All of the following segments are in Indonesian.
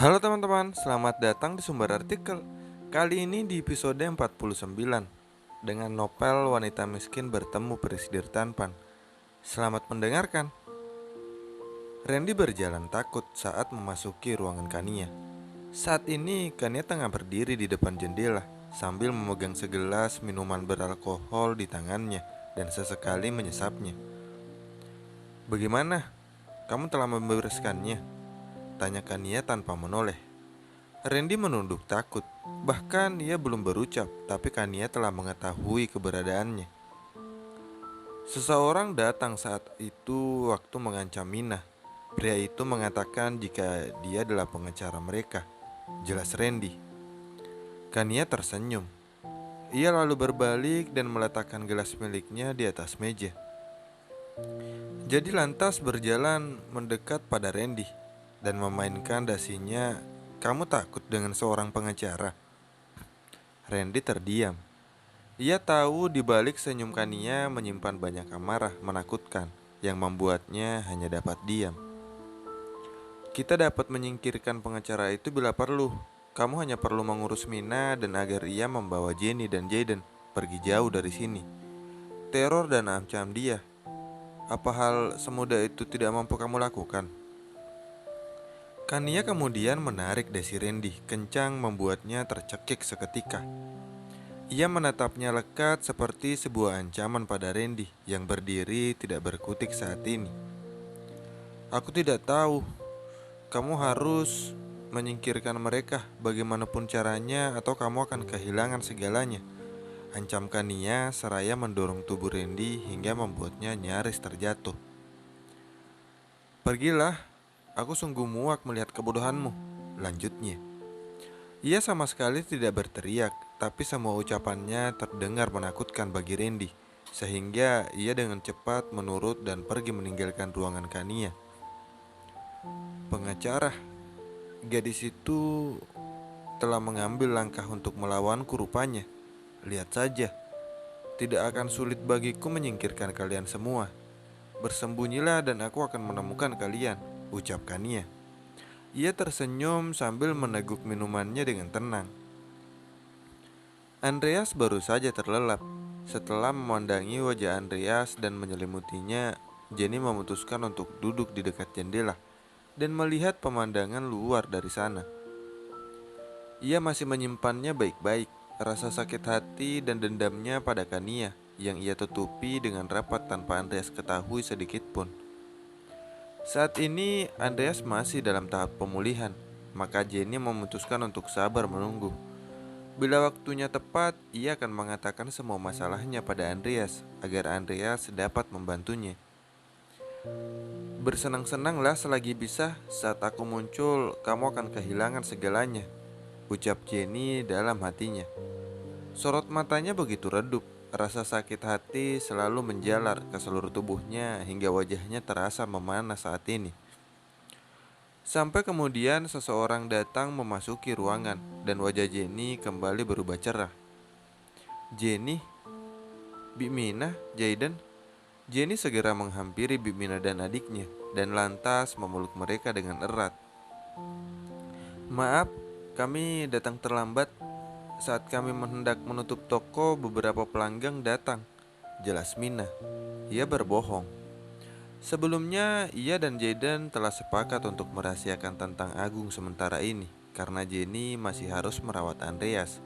Halo teman-teman, selamat datang di Sumber Artikel. Kali ini di episode 49 dengan novel Wanita Miskin Bertemu Presidir Tanpan. Selamat mendengarkan. Randy berjalan takut saat memasuki ruangan Kania. Saat ini Kania tengah berdiri di depan jendela sambil memegang segelas minuman beralkohol di tangannya dan sesekali menyesapnya. "Bagaimana? Kamu telah membereskannya?" tanya Kania tanpa menoleh. Randy menunduk takut. Bahkan ia belum berucap, tapi Kania telah mengetahui keberadaannya. Seseorang datang saat itu waktu mengancam Mina. Pria itu mengatakan jika dia adalah pengacara mereka. Jelas Randy. Kania tersenyum. Ia lalu berbalik dan meletakkan gelas miliknya di atas meja. Jadi lantas berjalan mendekat pada Randy dan memainkan dasinya. "Kamu takut dengan seorang pengacara?" Randy terdiam. Ia tahu di balik senyum Kania menyimpan banyak amarah menakutkan yang membuatnya hanya dapat diam. "Kita dapat menyingkirkan pengacara itu bila perlu. Kamu hanya perlu mengurus Mina dan agar ia membawa Jenny dan Jaden pergi jauh dari sini. Teror dan ancam dia. Apa hal semudah itu tidak mampu kamu lakukan?" Kania kemudian menarik dasi Randy, kencang membuatnya tercekik seketika. Ia menatapnya lekat seperti sebuah ancaman pada Randy yang berdiri tidak berkutik saat ini. "Aku tidak tahu. Kamu harus menyingkirkan mereka bagaimanapun caranya atau kamu akan kehilangan segalanya," ancam Kania seraya mendorong tubuh Randy hingga membuatnya nyaris terjatuh. "Pergilah, aku sungguh muak melihat kebodohanmu," lanjutnya. Ia sama sekali tidak berteriak, tapi semua ucapannya terdengar menakutkan bagi Randy, sehingga ia dengan cepat menurut dan pergi meninggalkan ruangan Kania. Pengacara, gadis itu telah mengambil langkah untuk melawanku rupanya. Lihat saja, tidak akan sulit bagiku menyingkirkan kalian semua. Bersembunyilah dan aku akan menemukan kalian, ucap Kania. Ia tersenyum sambil meneguk minumannya dengan tenang. Andreas baru saja terlelap. Setelah memandangi wajah Andreas dan menyelimutinya, Jenny memutuskan untuk duduk di dekat jendela dan melihat pemandangan luar dari sana. Ia masih menyimpannya baik-baik, rasa sakit hati dan dendamnya pada Kania yang ia tutupi dengan rapat tanpa Andreas ketahui sedikit pun. Saat ini Andreas masih dalam tahap pemulihan, maka Jenny memutuskan untuk sabar menunggu. Bila waktunya tepat, ia akan mengatakan semua masalahnya pada Andreas agar Andreas dapat membantunya. "Bersenang-senanglah selagi bisa, saat aku muncul, kamu akan kehilangan segalanya," ucap Jenny dalam hatinya. Sorot matanya begitu redup, rasa sakit hati selalu menjalar ke seluruh tubuhnya hingga wajahnya terasa memanas saat ini. Sampai kemudian seseorang datang memasuki ruangan dan wajah Jenny kembali berubah cerah. "Jenny, Bimina, Jaden." Jenny segera menghampiri Bimina dan adiknya dan lantas memeluk mereka dengan erat. "Maaf, kami datang terlambat. Saat kami hendak menutup toko, beberapa pelanggan datang," jelas Mina. Ia berbohong. Sebelumnya, ia dan Jaden telah sepakat untuk merahasiakan tentang Agung sementara ini karena Jenny masih harus merawat Andreas.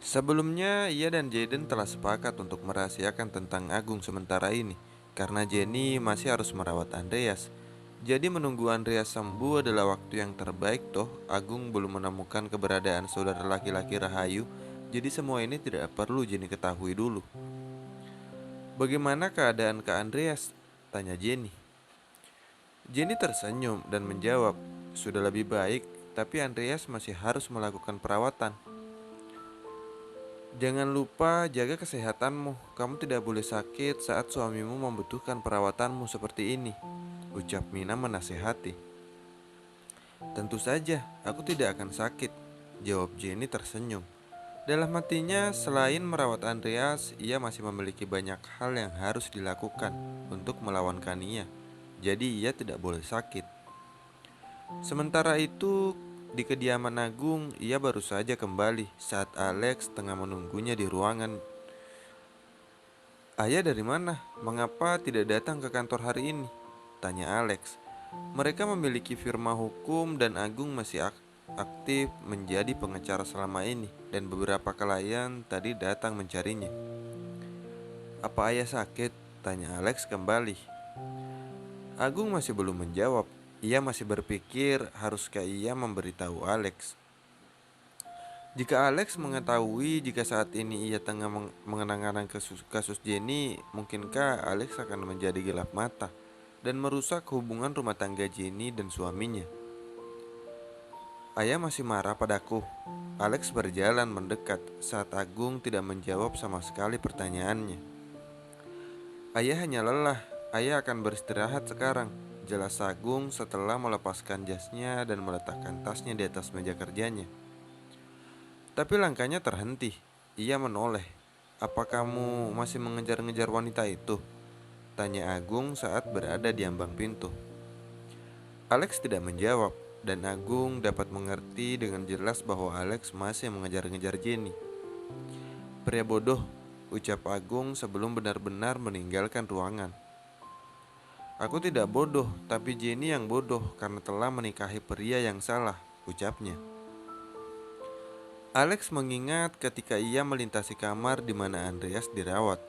Sebelumnya, ia dan Jaden telah sepakat untuk merahasiakan tentang Agung sementara ini karena Jenny masih harus merawat Andreas. Jadi menunggu Andreas sembuh adalah waktu yang terbaik toh. Agung belum menemukan keberadaan saudara laki-laki Rahayu. Jadi semua ini tidak perlu Jenny ketahui dulu. "Bagaimana keadaan Kak Andreas?" tanya Jenny. Jenny tersenyum dan menjawab, "Sudah lebih baik, tapi Andreas masih harus melakukan perawatan. Jangan lupa jaga kesehatanmu. Kamu tidak boleh sakit saat suamimu membutuhkan perawatanmu seperti ini," ucap Mina menasehati. "Tentu saja, aku tidak akan sakit," jawab Jenny tersenyum. Dalam hatinya, selain merawat Andreas, ia masih memiliki banyak hal yang harus dilakukan untuk melawan Kania. Jadi ia tidak boleh sakit. Sementara itu, di kediaman Agung, ia baru saja kembali saat Alex tengah menunggunya di ruangan. "Ayah dari mana? Mengapa tidak datang ke kantor hari ini?" tanya Alex. Mereka memiliki firma hukum dan Agung masih aktif menjadi pengacara selama ini dan beberapa klien tadi datang mencarinya. "Apa ayah sakit?" tanya Alex kembali. Agung masih belum menjawab. Ia masih berpikir haruskah ia memberitahu Alex. Jika Alex mengetahui jika saat ini ia tengah mengenang-kenang kasus Jenny, mungkinkah Alex akan menjadi gelap mata dan merusak hubungan rumah tangga Jenny dan suaminya? "Ayah masih marah padaku." Alex berjalan mendekat saat Agung tidak menjawab sama sekali pertanyaannya. "Ayah hanya lelah. Ayah akan beristirahat sekarang," jelas Agung setelah melepaskan jasnya dan meletakkan tasnya di atas meja kerjanya. Tapi langkahnya terhenti. Ia menoleh. "Apa kamu masih mengejar-ngejar wanita itu?" tanya Agung saat berada di ambang pintu. Alex tidak menjawab, dan Agung dapat mengerti dengan jelas bahwa Alex masih mengejar-ngejar Jenny. "Pria bodoh," ucap Agung sebelum benar-benar meninggalkan ruangan. "Aku tidak bodoh, tapi Jenny yang bodoh karena telah menikahi pria yang salah," ucapnya. Alex mengingat ketika ia melintasi kamar di mana Andreas dirawat.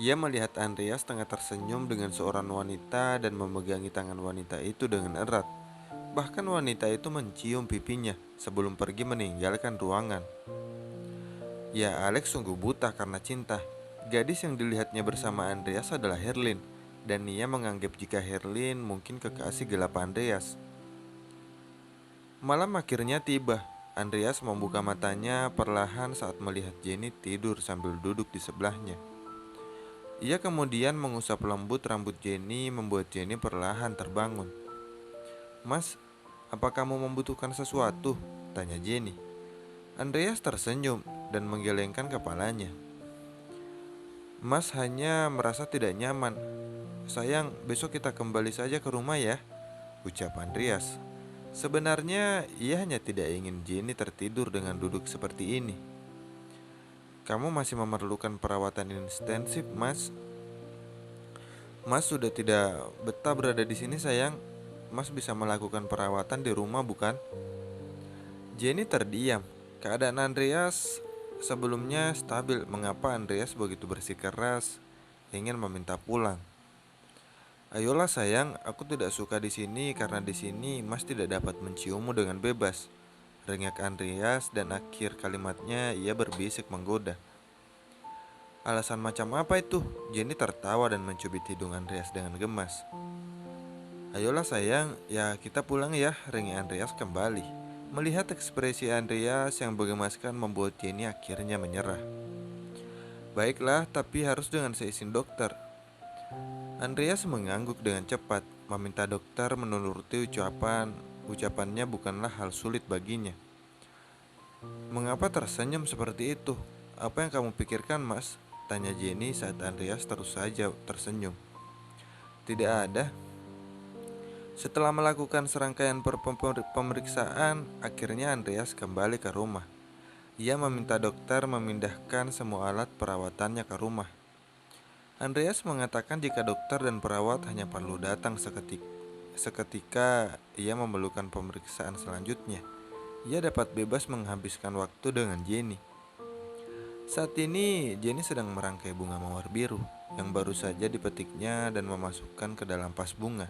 Ia melihat Andreas tengah tersenyum dengan seorang wanita dan memegangi tangan wanita itu dengan erat. Bahkan wanita itu mencium pipinya sebelum pergi meninggalkan ruangan. Ya, Alex sungguh buta karena cinta. Gadis yang dilihatnya bersama Andreas adalah Herlin, dan ia menganggap jika Herlin mungkin kekasih gelap Andreas. Malam akhirnya tiba. Andreas membuka matanya perlahan saat melihat Jenny tidur sambil duduk di sebelahnya. Ia kemudian mengusap lembut rambut Jenny membuat Jenny perlahan terbangun. "Mas, apa kamu membutuhkan sesuatu?" tanya Jenny. Andreas tersenyum dan menggelengkan kepalanya. "Mas hanya merasa tidak nyaman. Sayang, besok kita kembali saja ke rumah ya," ucap Andreas. Sebenarnya ia hanya tidak ingin Jenny tertidur dengan duduk seperti ini. "Kamu masih memerlukan perawatan intensif, Mas. Mas sudah tidak betah berada di sini, sayang. Mas bisa melakukan perawatan di rumah, bukan?" Jenny terdiam. Keadaan Andreas sebelumnya stabil. Mengapa Andreas begitu bersikeras ingin meminta pulang? "Ayolah sayang, aku tidak suka di sini karena di sini Mas tidak dapat menciummu dengan bebas," rengek Andreas, dan akhir kalimatnya ia berbisik menggoda. "Alasan macam apa itu?" Jenny tertawa dan mencubit hidung Andreas dengan gemas. "Ayolah sayang, ya kita pulang ya," rengek Andreas kembali. Melihat ekspresi Andreas yang menggemaskan membuat Jenny akhirnya menyerah. "Baiklah, tapi harus dengan seizin dokter." Andreas mengangguk dengan cepat, meminta dokter menuruti ucapannya bukanlah hal sulit baginya. "Mengapa tersenyum seperti itu? Apa yang kamu pikirkan, Mas?" tanya Jenny saat Andreas terus saja tersenyum. "Tidak ada." Setelah melakukan serangkaian pemeriksaan, akhirnya Andreas kembali ke rumah. Ia meminta dokter memindahkan semua alat perawatannya ke rumah. Andreas mengatakan jika dokter dan perawat hanya perlu datang seketika ia memerlukan pemeriksaan selanjutnya. Ia dapat bebas menghabiskan waktu dengan Jenny. Saat ini Jenny sedang merangkai bunga mawar biru yang baru saja dipetiknya dan memasukkan ke dalam vas bunga.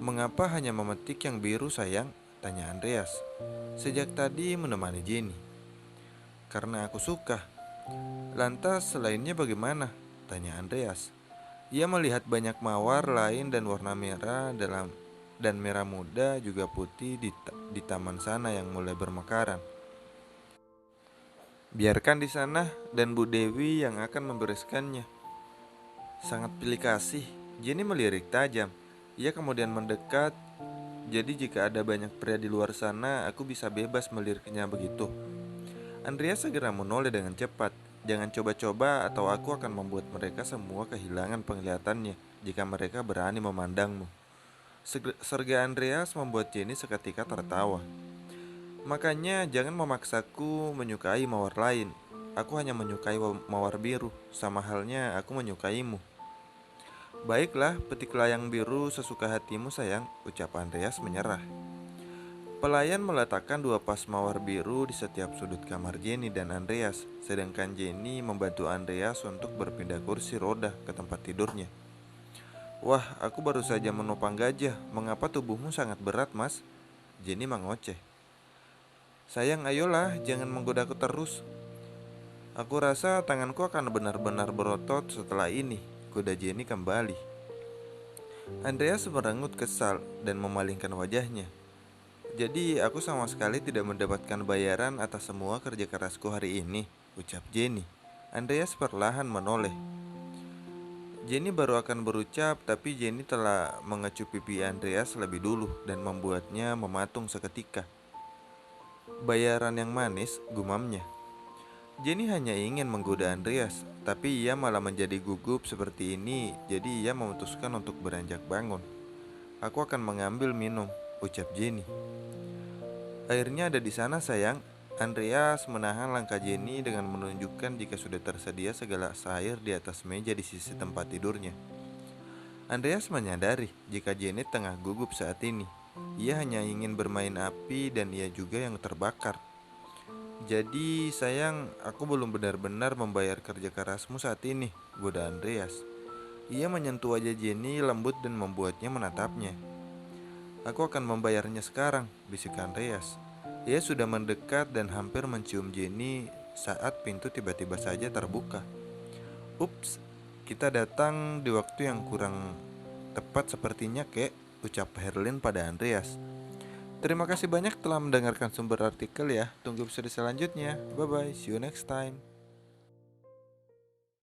"Mengapa hanya memetik yang biru, sayang?" tanya Andreas. "Sejak tadi menemani Jenny." "Karena aku suka." "Lantas selainnya bagaimana?" tanya Andreas. Ia melihat banyak mawar lain dan warna merah dan merah muda juga putih di taman sana yang mulai bermekaran. "Biarkan di sana dan Bu Dewi yang akan membereskannya." "Sangat pilih kasih." Jenny melirik tajam. Ia kemudian mendekat. "Jadi jika ada banyak pria di luar sana, aku bisa bebas meliriknya begitu?" Andreas segera menoleh dengan cepat. "Jangan coba-coba atau aku akan membuat mereka semua kehilangan penglihatannya jika mereka berani memandangmu." Serga Andreas membuat Jenny seketika tertawa. Makanya jangan memaksaku menyukai mawar lain. Aku hanya menyukai mawar biru, sama halnya aku menyukaimu. Baiklah, petiklah yang biru sesuka hatimu sayang, ucap Andreas menyerah. Pelayan meletakkan 2 vas mawar biru di setiap sudut kamar Jenny dan Andreas, sedangkan Jenny membantu Andreas untuk berpindah kursi roda ke tempat tidurnya. Wah, aku baru saja menopang gajah, mengapa tubuhmu sangat berat, Mas? Jenny mengoceh. Sayang, ayolah, jangan menggodaku terus. Aku rasa tanganku akan benar-benar berotot setelah ini, goda Jenny kembali. Andreas merengut kesal dan memalingkan wajahnya. Jadi aku sama sekali tidak mendapatkan bayaran atas semua kerja kerasku hari ini, ucap Jenny. Andreas perlahan menoleh. Jenny baru akan berucap, tapi Jenny telah mengecup pipi Andreas lebih dulu dan membuatnya mematung seketika. Bayaran yang manis, gumamnya. Jenny hanya ingin menggoda Andreas, tapi ia malah menjadi gugup seperti ini, jadi ia memutuskan untuk beranjak bangun. Aku akan mengambil minum, ucap Jenny. Airnya ada di sana sayang. Andreas menahan langkah Jenny dengan menunjukkan jika sudah tersedia segelas air di atas meja di sisi tempat tidurnya. Andreas menyadari jika Jenny tengah gugup saat ini. Ia hanya ingin bermain api dan ia juga yang terbakar. Jadi sayang, aku belum benar-benar membayar kerja kerasmu saat ini, goda Andreas. Ia menyentuh wajah Jenny lembut dan membuatnya menatapnya. Aku akan membayarnya sekarang, bisik Andreas. Ia sudah mendekat dan hampir mencium Jenny saat pintu tiba-tiba saja terbuka. Ups, kita datang di waktu yang kurang tepat sepertinya, kek, ucap Herlin pada Andreas. Terima kasih banyak telah mendengarkan sumber artikel ya. Tunggu episode selanjutnya. Bye bye, see you next time.